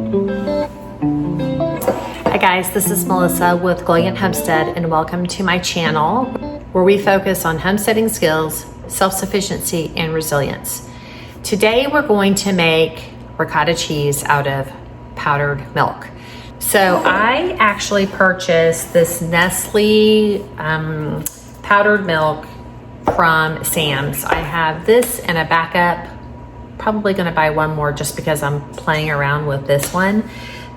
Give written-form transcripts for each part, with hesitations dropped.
Hi guys, this is Melissa with Glowing Homestead, and welcome to my channel where we focus on homesteading skills, self-sufficiency, and resilience. Today we're going to make ricotta cheese out of powdered milk. So I actually purchased this Nestle powdered milk from Sam's. I have this and a backup. Probably going to buy one more just because I'm playing around with this one.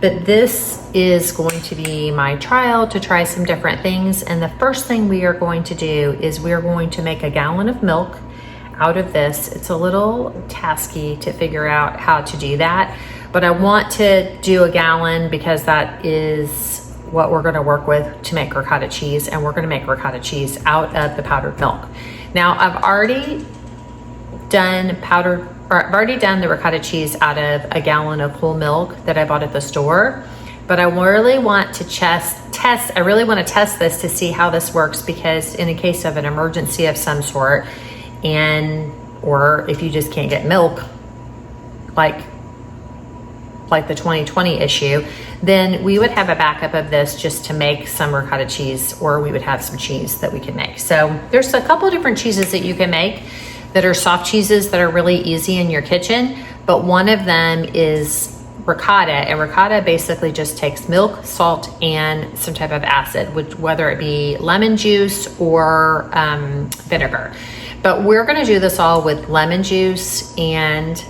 But this is going to be my trial to try some different things. And the first thing we are going to do is we are going to make a gallon of milk out of this. It's a little tasky to figure out how to do that, but I want to do a gallon because that is what we're going to work with to make ricotta cheese. And we're going to make ricotta cheese out of the powdered milk. Now I've already done the ricotta cheese out of a gallon of whole milk that I bought at the store, but I really want to test this to see how this works, because in a case of an emergency of some sort, or if you just can't get milk, like the 2020 issue, then we would have a backup of this just to make some ricotta cheese, or we would have some cheese that we can make. So there's a couple of different cheeses that you can make that are soft cheeses that are really easy in your kitchen, but one of them is ricotta, and ricotta basically just takes milk, salt, and some type of acid, whether it be lemon juice or vinegar. But we're gonna do this all with lemon juice and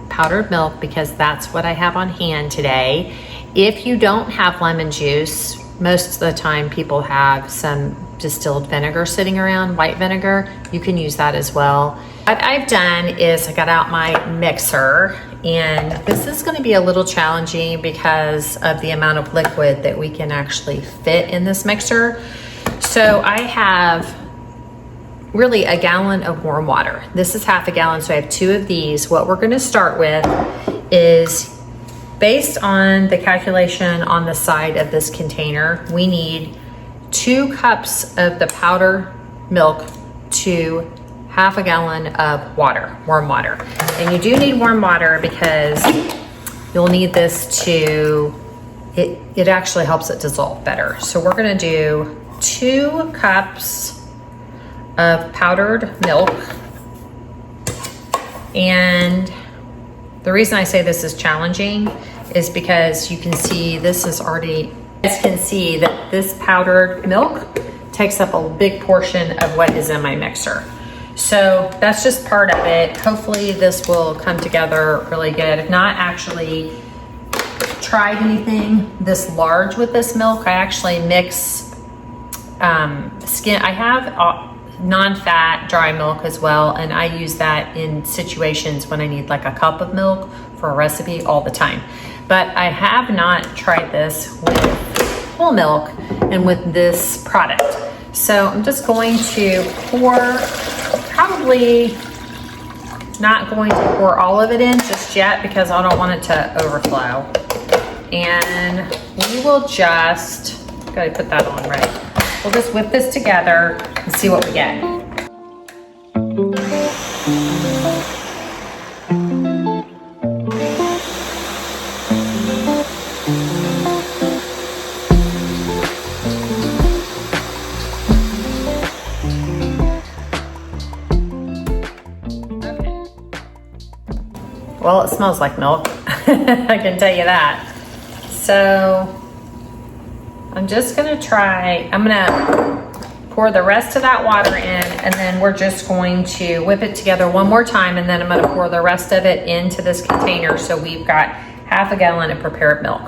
powdered milk because that's what I have on hand today. If you don't have lemon juice, most of the time people have some distilled vinegar sitting around, white vinegar. You can use that as well. What I've done is I got out my mixer, and this is going to be a little challenging because of the amount of liquid that we can actually fit in this mixer. So I have really a gallon of warm water. This is half a gallon, so I have 2 of these. What we're going to start with is, based on the calculation on the side of this container, we need 2 cups of the powdered milk to half a gallon of water, warm water. And you do need warm water because you'll need this it actually helps it dissolve better. So we're gonna do 2 cups of powdered milk. And the reason I say this is challenging is because you can see this is already, you guys can see that this powdered milk takes up a big portion of what is in my mixer. So that's just part of it. Hopefully this will come together really good. I've not actually tried anything this large with this milk. I actually mix I have non-fat dry milk as well, and I use that in situations when I need like a cup of milk for a recipe all the time. But I have not tried this with whole milk and with this product. So I'm just going to probably not going to pour all of it in just yet because I don't want it to overflow. And we will just, gotta put that on right. We'll just whip this together and see what we get. Well, it smells like milk. I can tell you that. So I'm just gonna I'm gonna pour the rest of that water in, and then we're just going to whip it together one more time, and then I'm gonna pour the rest of it into this container. So we've got half a gallon of prepared milk.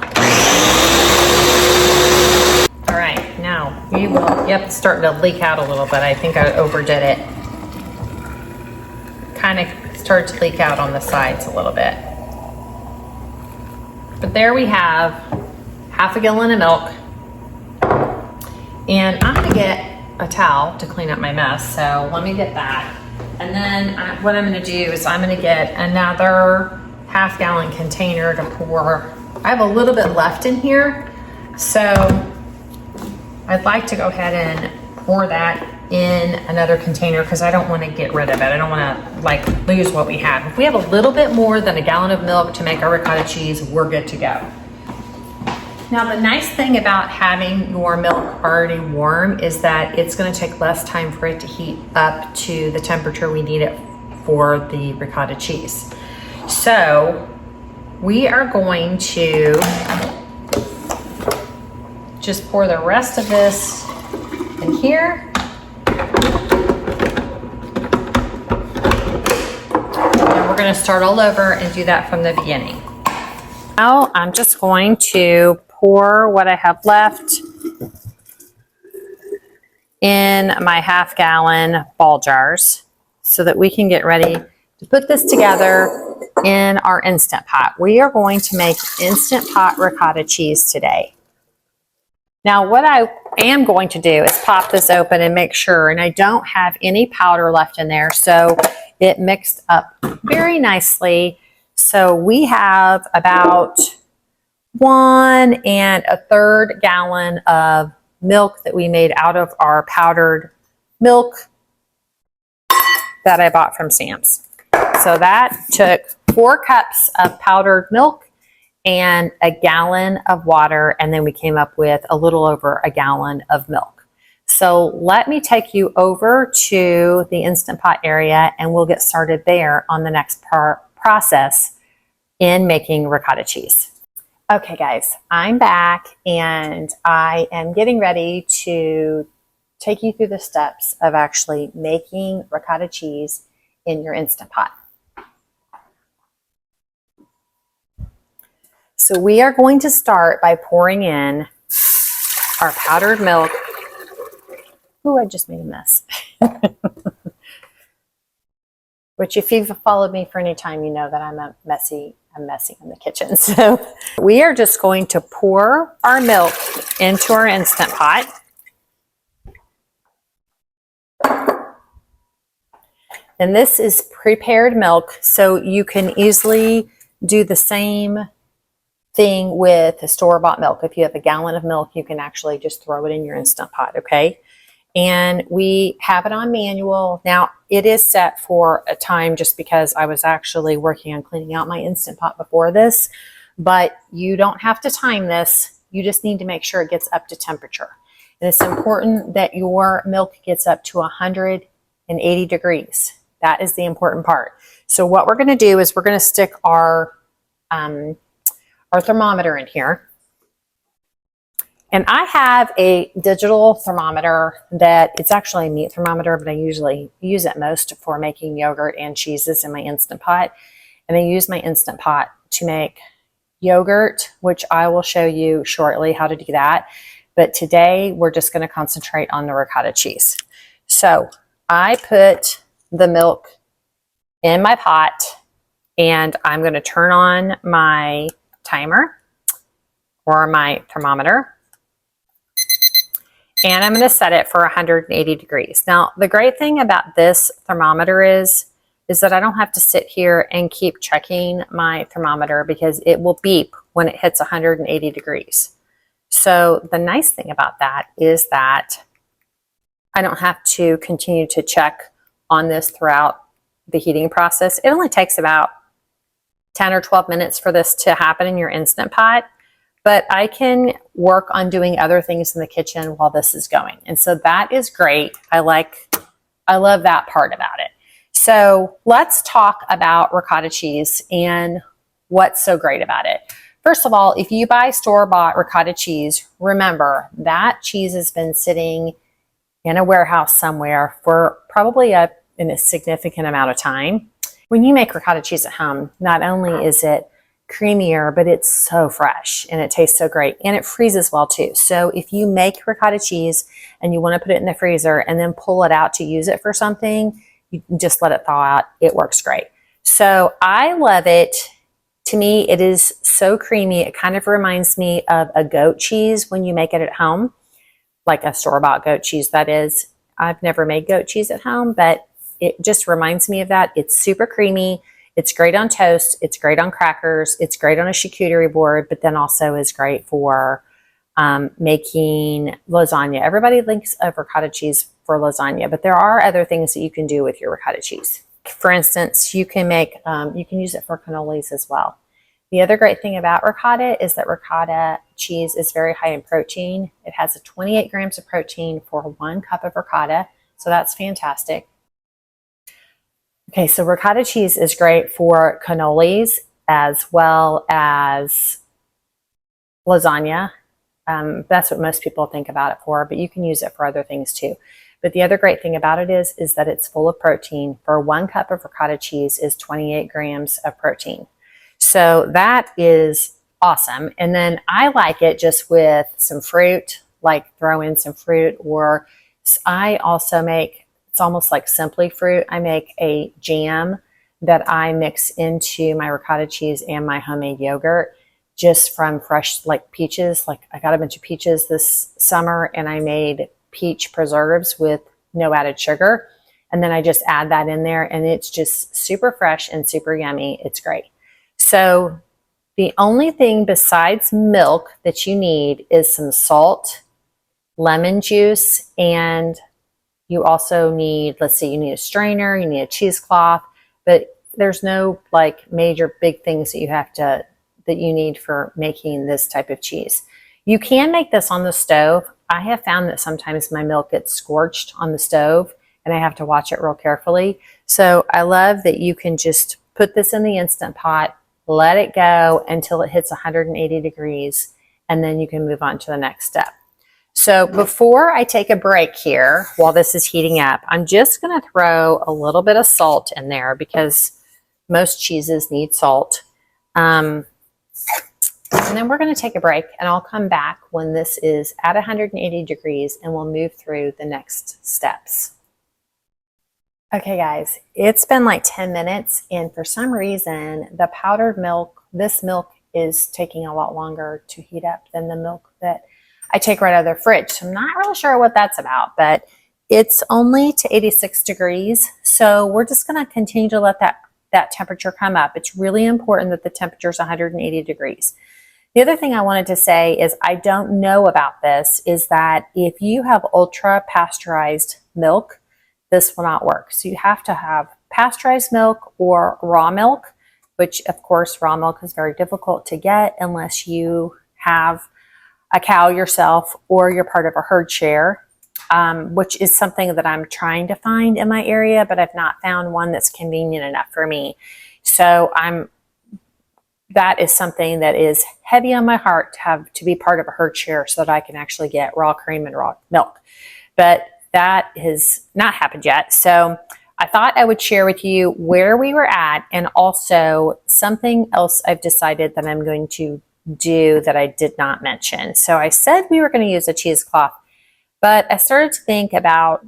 All right, now we will, yep, it's starting to leak out a little bit. I think I overdid it. Kind of started to leak out on the sides a little bit. But there we have half a gallon of milk. And I'm gonna get a towel to clean up my mess. So let me get that. And then what I'm gonna do is I'm gonna get another half gallon container to pour. I have a little bit left in here. So I'd like to go ahead and pour that in another container because I don't want to get rid of it. I don't want to like lose what we have. If we have a little bit more than a gallon of milk to make our ricotta cheese, we're good to go. Now, the nice thing about having your milk already warm is that it's going to take less time for it to heat up to the temperature we need it for the ricotta cheese. So we are going to just pour the rest of this in here. And we're going to start all over and do that from the beginning. Now I'm just going to pour what I have left in my half-gallon ball jars so that we can get ready to put this together in our Instant Pot. We are going to make Instant Pot ricotta cheese today. Now what I am going to do is pop this open and make sure, and I don't have any powder left in there, so it mixed up very nicely. So we have about 1 1/3 gallon of milk that we made out of our powdered milk that I bought from Sam's. So that took 4 cups of powdered milk and a gallon of water, and then we came up with a little over a gallon of milk. So let me take you over to the Instant Pot area and we'll get started there on the next process in making ricotta cheese. Okay guys, I'm back and I am getting ready to take you through the steps of actually making ricotta cheese in your Instant Pot. So we are going to start by pouring in our powdered milk. Ooh, I just made a mess. Which if you've followed me for any time, you know that I'm messy in the kitchen. So we are just going to pour our milk into our Instant Pot. And this is prepared milk, so you can easily do the same thing with the store-bought milk. If you have a gallon of milk, you can actually just throw it in your Instant Pot, okay? And we have it on manual. Now, it is set for a time just because I was actually working on cleaning out my Instant Pot before this, but you don't have to time this. You just need to make sure it gets up to temperature. And it's important that your milk gets up to 180 degrees. That is the important part. So what we're going to do is we're going to stick our thermometer in here. And I have a digital thermometer that it's actually a meat thermometer, but I usually use it most for making yogurt and cheeses in my Instant Pot. And I use my Instant Pot to make yogurt, which I will show you shortly how to do that. But today we're just going to concentrate on the ricotta cheese. So I put the milk in my pot and I'm going to turn on my timer or my thermometer. And I'm going to set it for 180 degrees. Now, the great thing about this thermometer is that I don't have to sit here and keep checking my thermometer because it will beep when it hits 180 degrees. So the nice thing about that is that I don't have to continue to check on this throughout the heating process. It only takes about 10 or 12 minutes for this to happen in your Instant Pot. But I can work on doing other things in the kitchen while this is going. And so that is great. I love that part about it. So let's talk about ricotta cheese and what's so great about it. First of all, if you buy store-bought ricotta cheese, remember that cheese has been sitting in a warehouse somewhere for probably a significant amount of time. When you make ricotta cheese at home, not only is it creamier, but it's so fresh and it tastes so great and it freezes well too. So if you make ricotta cheese and you want to put it in the freezer and then pull it out to use it for something, you just let it thaw out. It works great. So I love it. To me, it is so creamy. It kind of reminds me of a goat cheese when you make it at home, like a store-bought goat cheese, that is. I've never made goat cheese at home, but it just reminds me of that. It's super creamy. It's great on toast. It's great on crackers. It's great on a charcuterie board, but then also is great for making lasagna. Everybody thinks of ricotta cheese for lasagna, but there are other things that you can do with your ricotta cheese. For instance, you can use it for cannolis as well. The other great thing about ricotta is that ricotta cheese is very high in protein. It has 28 grams of protein for 1 cup of ricotta, so that's fantastic. Okay, so ricotta cheese is great for cannolis as well as lasagna. That's what most people think about it for, but you can use it for other things too. But the other great thing about it is that it's full of protein. For 1 cup of ricotta cheese is 28 grams of protein. So that is awesome. And then I like it just with some fruit, like throw in some fruit, or I also make, it's almost like Simply Fruit. I make a jam that I mix into my ricotta cheese and my homemade yogurt just from fresh, like peaches. Like I got a bunch of peaches this summer and I made peach preserves with no added sugar. And then I just add that in there and it's just super fresh and super yummy. It's great. So the only thing besides milk that you need is some salt, lemon juice, and you also need, let's see, you need a strainer, you need a cheesecloth, but there's no like major big things that you need for making this type of cheese. You can make this on the stove. I have found that sometimes my milk gets scorched on the stove and I have to watch it real carefully. So I love that you can just put this in the Instant Pot, let it go until it hits 180 degrees, and then you can move on to the next step. So before I take a break here, while this is heating up, I'm just going to throw a little bit of salt in there because most cheeses need salt. And then we're going to take a break and I'll come back when this is at 180 degrees and we'll move through the next steps. Okay guys, it's been like 10 minutes and for some reason the powdered milk, this milk is taking a lot longer to heat up than the milk that I take right out of the fridge. So I'm not really sure what that's about, but it's only to 86 degrees. So we're just going to continue to let that temperature come up. It's really important that the temperature is 180 degrees. The other thing I wanted to say is I don't know about this is that if you have ultra pasteurized milk, this will not work. So you have to have pasteurized milk or raw milk, which of course raw milk is very difficult to get unless you have a cow yourself or you're part of a herd share, which is something that I'm trying to find in my area, but I've not found one that's convenient enough for me. So that is something that is heavy on my heart to be part of a herd share so that I can actually get raw cream and raw milk. But that has not happened yet. So I thought I would share with you where we were at and also something else I've decided that I'm going to do that I did not mention. So I said we were going to use a cheesecloth, but I started to think about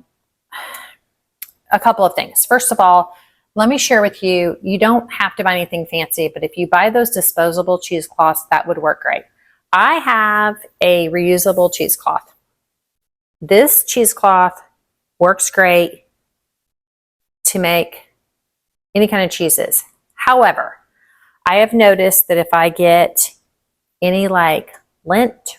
a couple of things. First of all, let me share with you, you don't have to buy anything fancy, but if you buy those disposable cheesecloths, that would work great. I have a reusable cheesecloth. This cheesecloth works great to make any kind of cheeses. However, I have noticed that if I get any like lint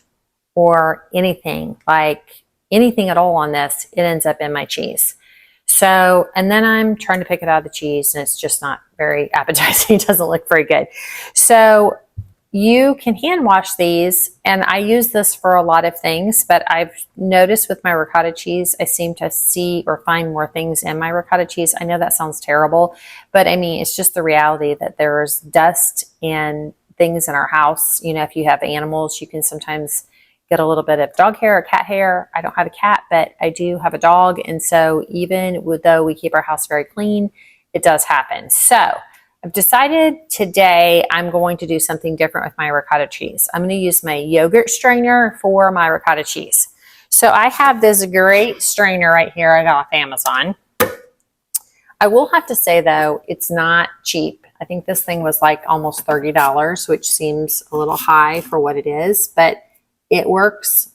or anything at all on this, it ends up in my cheese. So, and then I'm trying to pick it out of the cheese and it's just not very appetizing. It doesn't look very good. So you can hand wash these, and I use this for a lot of things, but I've noticed with my ricotta cheese, I seem to see or find more things in my ricotta cheese. I know that sounds terrible, but I mean, it's just the reality that there's dust and things in our house. You know, if you have animals, you can sometimes get a little bit of dog hair or cat hair. I don't have a cat, but I do have a dog. And so even though we keep our house very clean, it does happen. So I've decided today I'm going to do something different with my ricotta cheese. I'm going to use my yogurt strainer for my ricotta cheese. So I have this great strainer right here I got off Amazon. I will have to say though, it's not cheap. I think this thing was like almost $30, which seems a little high for what it is, but it works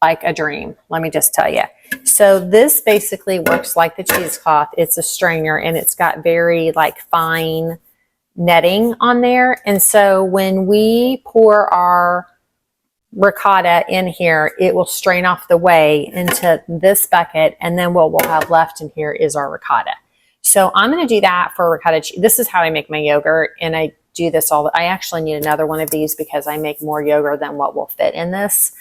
like a dream. Let me just tell you. So this basically works like the cheesecloth. It's a strainer and it's got very like fine netting on there. And so when we pour our ricotta in here, it will strain off the whey into this bucket, and then what we'll have left in here is our ricotta. So I'm going to do that for ricotta cheese. This is how I make my yogurt, and I do this I actually need another one of these because I make more yogurt than what will fit in this.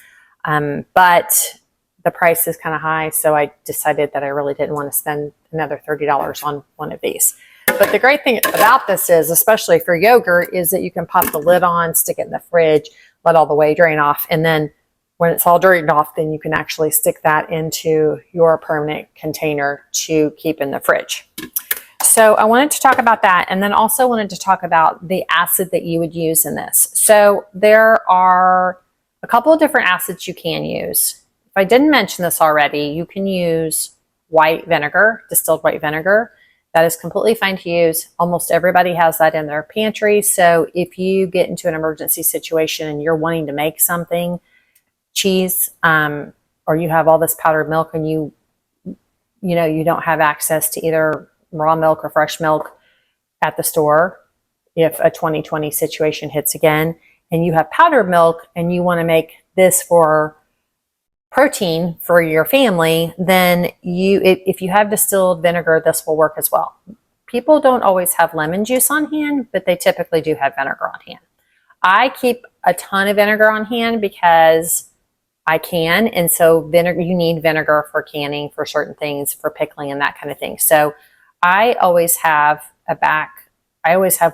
But the price is kind of high, so I decided that I really didn't want to spend another $30 on one of these. But the great thing about this is, especially for yogurt, is that you can pop the lid on, stick it in the fridge, let all the whey drain off, and then when it's all drained off, then you can actually stick that into your permanent container to keep in the fridge. So I wanted to talk about that, and then also wanted to talk about the acid that you would use in this. So there are a couple of different acids you can use. If I didn't mention this already, you can use white vinegar, distilled white vinegar. That is completely fine to use. Almost everybody has that in their pantry. So if you get into an emergency situation and you're wanting to make something, cheese, or you have all this powdered milk and you don't have access to either raw milk or fresh milk at the store, if a 2020 situation hits again, and you have powdered milk and you want to make this for protein for your family, then if you have distilled vinegar, this will work as well. People don't always have lemon juice on hand, but they typically do have vinegar on hand. I keep a ton of vinegar on hand because I can, and so you need vinegar for canning, for certain things, for pickling and that kind of thing. So I always have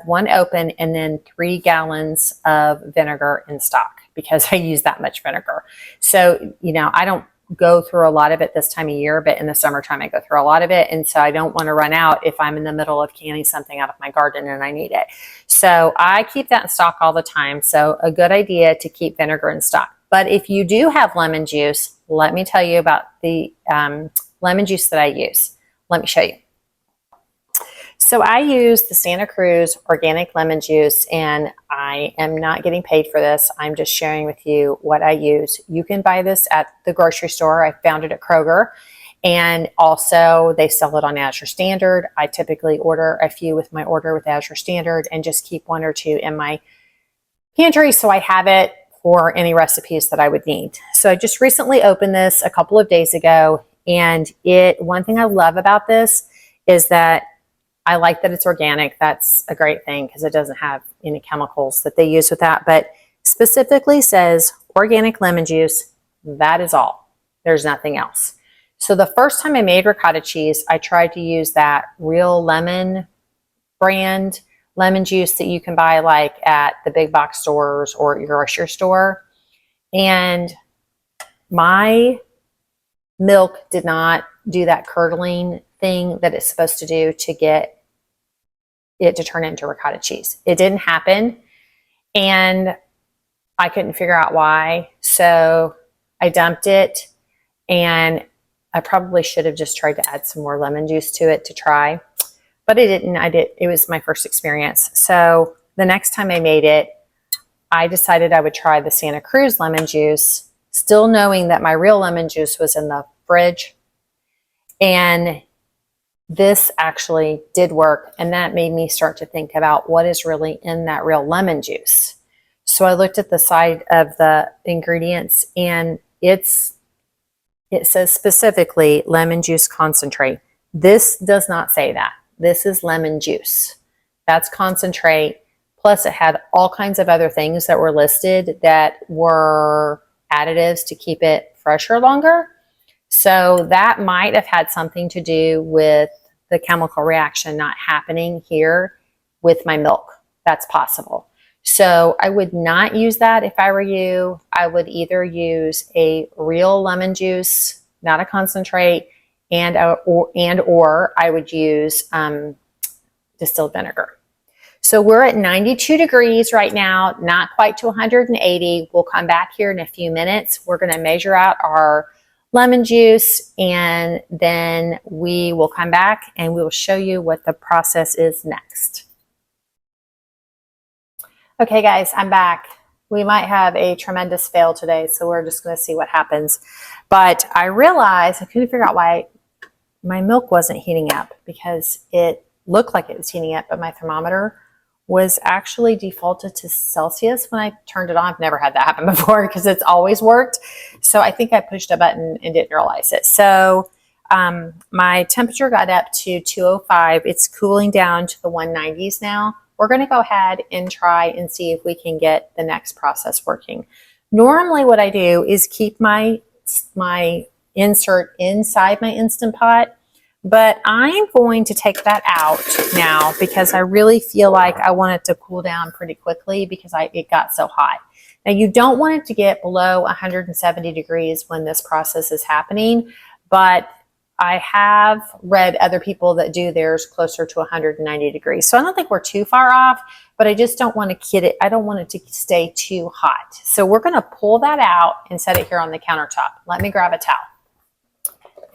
one open and then 3 gallons of vinegar in stock because I use that much vinegar. So, I don't go through a lot of it this time of year, but in the summertime I go through a lot of it. And so I don't want to run out if I'm in the middle of canning something out of my garden and I need it. So I keep that in stock all the time. So a good idea to keep vinegar in stock. But if you do have lemon juice, let me tell you about the lemon juice that I use. Let me show you. So I use the Santa Cruz organic lemon juice, and I am not getting paid for this. I'm just sharing with you what I use. You can buy this at the grocery store. I found it at Kroger, and also they sell it on Azure Standard. I typically order a few with my order with Azure Standard and just keep 1 or 2 in my pantry so I have it for any recipes that I would need. So I just recently opened this a couple of days ago, and one thing I love about this is that I like that it's organic. That's a great thing because it doesn't have any chemicals that they use with that, but specifically says organic lemon juice. That is all. There's nothing else. So the first time I made ricotta cheese, I tried to use that Real Lemon brand lemon juice that you can buy like at the big box stores or your grocery store. And my milk did not do that curdling thing that it's supposed to do to get it to turn into ricotta cheese. It didn't happen, and I couldn't figure out why. So I dumped it, and I probably should have just tried to add some more lemon juice to it to try, but I didn't. It was my first experience. So the next time I made it, I decided I would try the Santa Cruz lemon juice, still knowing that my real lemon juice was in the fridge. And this actually did work, and that made me start to think about what is really in that real lemon juice. So I looked at the side of the ingredients, and it says specifically lemon juice concentrate. This does not say that. This is lemon juice. That's concentrate. Plus it had all kinds of other things that were listed that were additives to keep it fresher longer. So that might have had something to do with the chemical reaction not happening here with my milk. That's possible. So I would not use that if I were you. I would either use a real lemon juice, not a concentrate, or I would use distilled vinegar. So we're at 92 degrees right now, not quite to 180. We'll come back here in a few minutes. We're going to measure out our lemon juice, and then we will come back and we will show you what the process is next. Okay guys, I'm back. We might have a tremendous fail today, so we're just going to see what happens. But I realized I couldn't figure out why my milk wasn't heating up, because it looked like it was heating up, but my thermometer was actually defaulted to Celsius when I turned it on. I've never had that happen before because it's always worked. So I think I pushed a button and didn't realize it. So my temperature got up to 205. It's cooling down to the 190s now. We're going to go ahead and try and see if we can get the next process working. Normally what I do is keep my insert inside my Instant Pot, but I'm going to take that out now because I really feel like I want it to cool down pretty quickly because it got so hot. Now you don't want it to get below 170 degrees when this process is happening, but I have read other people that do theirs closer to 190 degrees. So I don't think we're too far off, but I just don't want to kid it. I don't want it to stay too hot. So we're going to pull that out and set it here on the countertop. Let me grab a towel.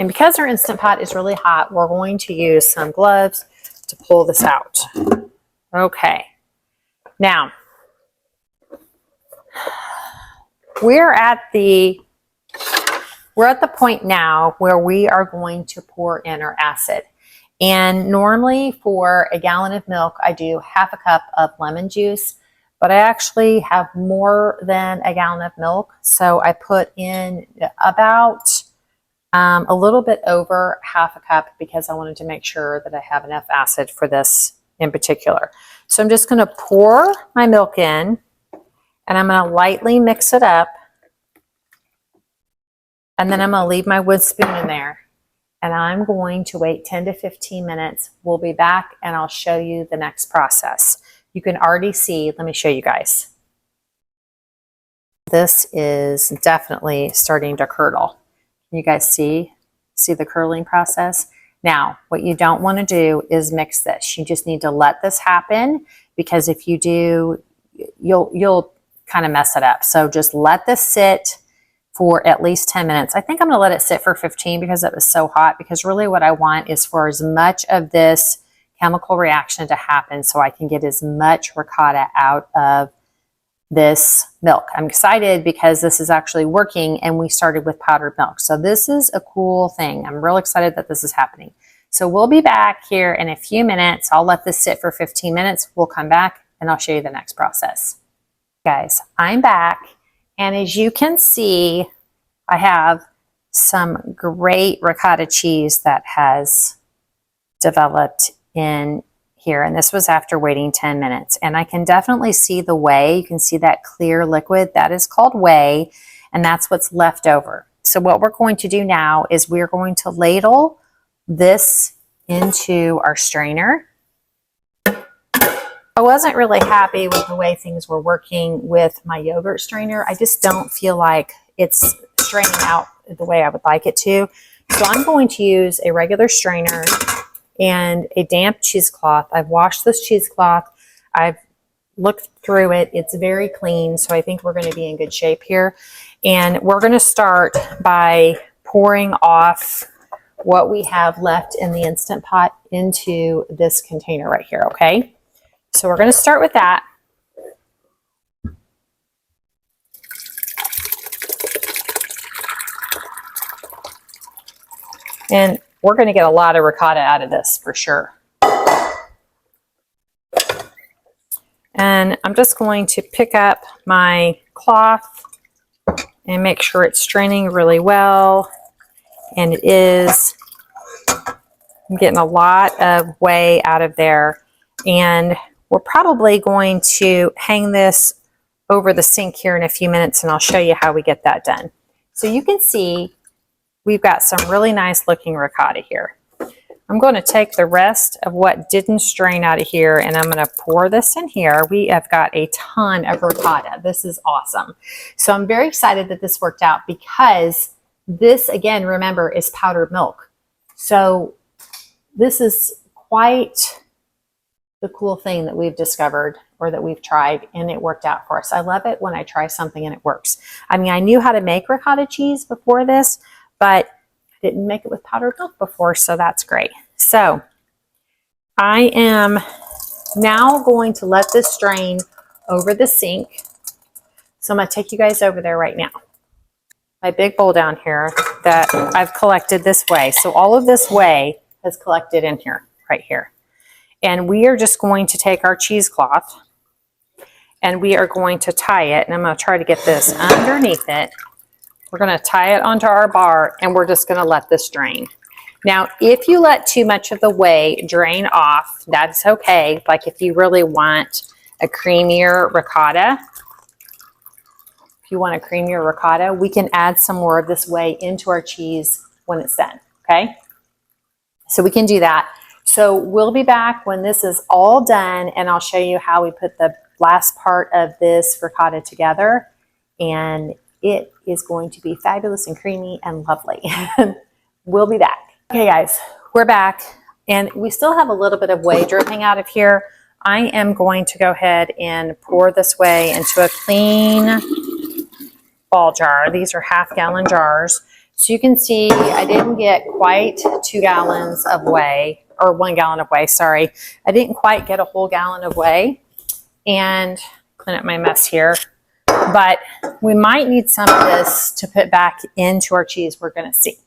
And because our Instant Pot is really hot, we're going to use some gloves to pull this out. Okay. Now, we're at the point now where we are going to pour in our acid. And normally for a gallon of milk, I do half a cup of lemon juice, but I actually have more than a gallon of milk. So I put in about a little bit over half a cup because I wanted to make sure that I have enough acid for this in particular. So I'm just going to pour my milk in and I'm going to lightly mix it up. And then I'm going to leave my wood spoon in there and I'm going to wait 10 to 15 minutes. We'll be back and I'll show you the next process. You can already see, let me show you guys. This is definitely starting to curdle. Can you guys see the curdling process? Now, what you don't want to do is mix this. You just need to let this happen because if you do, you'll kind of mess it up. So just let this sit for at least 10 minutes. I think I'm going to let it sit for 15 because it was so hot, because really what I want is for as much of this chemical reaction to happen so I can get as much ricotta out of this milk. I'm excited because this is actually working and we started with powdered milk. So this is a cool thing. I'm real excited that this is happening. So we'll be back here in a few minutes. I'll let this sit for 15 minutes. We'll come back and I'll show you the next process. Guys, I'm back. And as you can see, I have some great ricotta cheese that has developed in here. And this was after waiting 10 minutes. And I can definitely see the whey. You can see that clear liquid. That is called whey. And that's what's left over. So what we're going to do now is we're going to ladle this into our strainer. I wasn't really happy with the way things were working with my yogurt strainer. I just don't feel like it's straining out the way I would like it to. So I'm going to use a regular strainer and a damp cheesecloth. I've washed this cheesecloth. I've looked through it. It's very clean. So I think we're going to be in good shape here. And we're going to start by pouring off what we have left in the Instant Pot into this container right here. Okay. So we're going to start with that. And we're going to get a lot of ricotta out of this for sure. And I'm just going to pick up my cloth and make sure it's straining really well. And it is. I'm getting a lot of whey out of there. And we're probably going to hang this over the sink here in a few minutes and I'll show you how we get that done. So you can see we've got some really nice looking ricotta here. I'm going to take the rest of what didn't strain out of here and I'm going to pour this in here. We have got a ton of ricotta. This is awesome. So I'm very excited that this worked out because this, again, remember, is powdered milk. So this is quite the cool thing that we've discovered or that we've tried and it worked out for us. I love it when I try something and it works. I mean, I knew how to make ricotta cheese before this, but I didn't make it with powdered milk before, so that's great. So I am now going to let this strain over the sink. So I'm going to take you guys over there right now. My big bowl down here that I've collected this whey. So all of this whey has collected in here, right here. And we are just going to take our cheesecloth and we are going to tie it. And I'm going to try to get this underneath it. We're going to tie it onto our bar and we're just going to let this drain. Now, if you let too much of the whey drain off, that's okay. Like if you really want a creamier ricotta, we can add some more of this whey into our cheese when it's done, okay? So we can do that. So we'll be back when this is all done and I'll show you how we put the last part of this ricotta together, and it is going to be fabulous and creamy and lovely. We'll be back. Okay guys, we're back and we still have a little bit of whey dripping out of here. I am going to go ahead and pour this whey into a clean ball jar. These are 1/2 gallon jars. So you can see I didn't get quite 2 gallons of whey, or 1 gallon of whey, sorry. I didn't quite get a whole gallon of whey. And clean up my mess here. But we might need some of this to put back into our cheese, we're gonna see.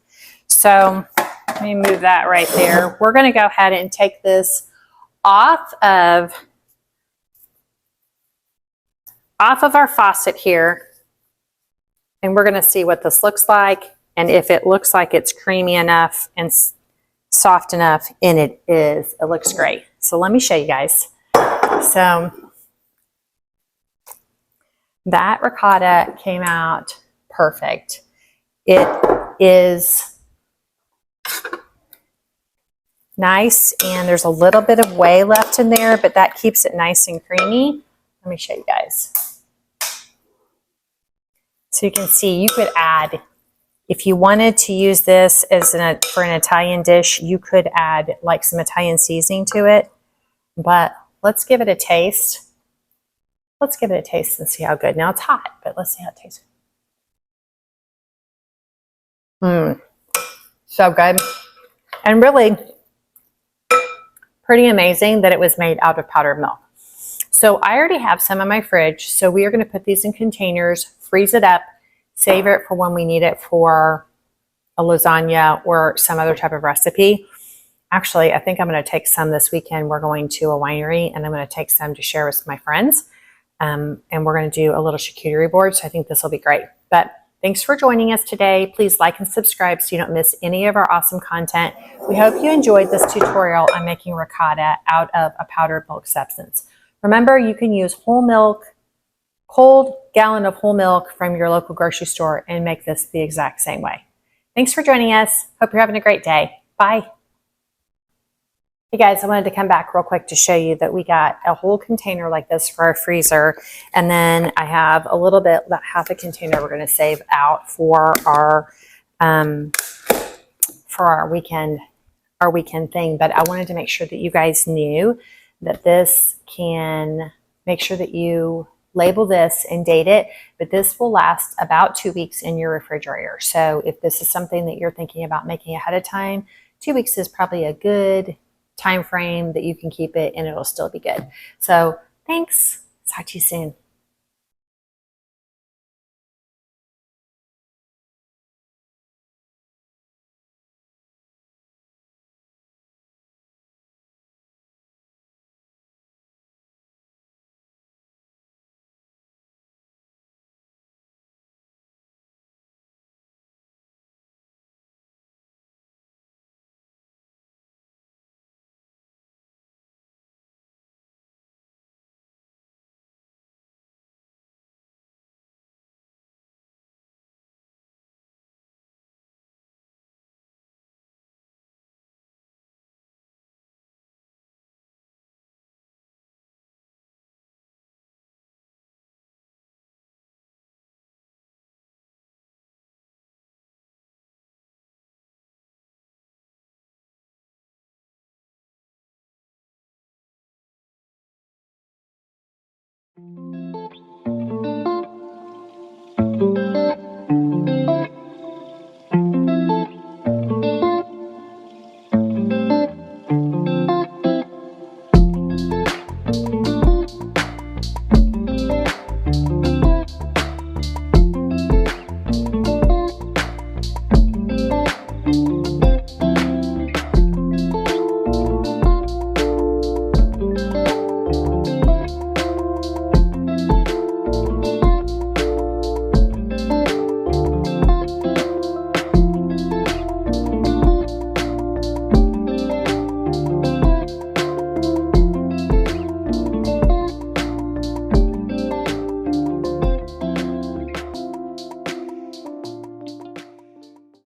So let me move that right there. We're gonna go ahead and take this off of our faucet here. And we're gonna see what this looks like. And if it looks like it's creamy enough and soft enough, and it is, it looks great. So let me show you guys. So that ricotta came out perfect. It is nice, and there's a little bit of whey left in there, but that keeps it nice and creamy. Let me show you guys. So you can see you could add, if you wanted to use this as for an Italian dish, you could add like some Italian seasoning to it. But let's give it a taste. Let's give it a taste and see how good. Now it's hot, but let's see how it tastes. So good. And really pretty amazing that it was made out of powdered milk. So I already have some in my fridge. So we are going to put these in containers, freeze it up, save it for when we need it for a lasagna or some other type of recipe. Actually, I think I'm going to take some this weekend. We're going to a winery and I'm going to take some to share with my friends. And we're going to do a little charcuterie board. So I think this will be great. But thanks for joining us today. Please like and subscribe so you don't miss any of our awesome content. We hope you enjoyed this tutorial on making ricotta out of a powdered milk substance. Remember, you can use whole milk, cold gallon of whole milk from your local grocery store and make this the exact same way. Thanks for joining us. Hope you're having a great day. Bye. Hey guys, I wanted to come back real quick to show you that we got a whole container like this for our freezer. And then I have a little bit, about 1/2 container we're going to save out for our weekend thing. But I wanted to make sure that you guys knew that this can, make sure that you label this and date it, but this will last about 2 weeks in your refrigerator. So if this is something that you're thinking about making ahead of time, 2 weeks is probably a good time frame that you can keep it and it'll still be good. So thanks. Talk to you soon.